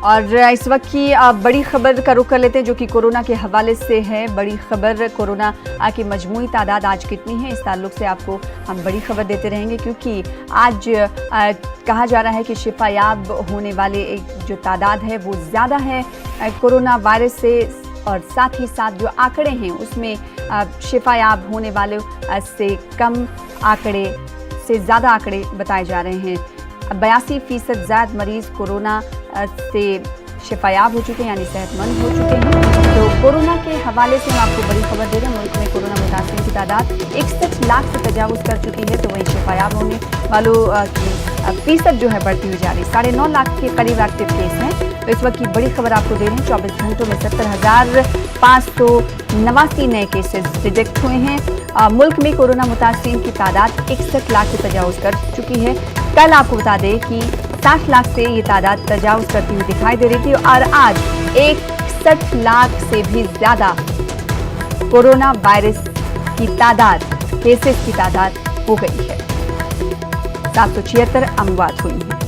और इस वक्त की बड़ी खबर का रुख कर लेते हैं जो कि कोरोना के हवाले से है। बड़ी खबर, कोरोना की मजमूई तादाद आज कितनी है, इस ताल्लुक से आपको हम बड़ी खबर देते रहेंगे, क्योंकि आज कहा जा रहा है कि शिफायाब होने वाले एक जो तादाद है वो ज़्यादा है कोरोना वायरस से, और साथ ही साथ जो आंकड़े हैं उसमें शिफायाब होने वाले से कम आंकड़े से ज़्यादा आंकड़े बताए जा रहे हैं। 82% ज़्यादा मरीज़ कोरोना से शिफायाब हो चुके हैं, यानी सेहतमंद हो चुके हैं। तो कोरोना के हवाले से हम आपको बड़ी खबर दे रहे हैं। मुल्क में कोरोना मुतासिरीन की तादाद 61 लाख से तजावुज़ कर चुकी है, तो वहीं शिफायाब होने वालों की फीसद जो है बढ़ती हुई जा रही है। 9.5 लाख के करीब एक्टिव केस हैं। तो इस वक्त की बड़ी खबर आपको दे रहे हैं। 24 घंटों में 70,589 नए केसेस डिटेक्ट हुए हैं। मुल्क में कोरोना मुतासिरीन की तादाद 61 लाख से तजावुज़ कर चुकी है। कल आपको बता दें कि 60 लाख से ये तादाद तजावुज़ करती हुई दिखाई दे रही थी, और आज 61 लाख से भी ज़्यादा कोरोना वायरस की तादाद, केसेस की तादाद हो गई है। 776 अमवात हुई हैं।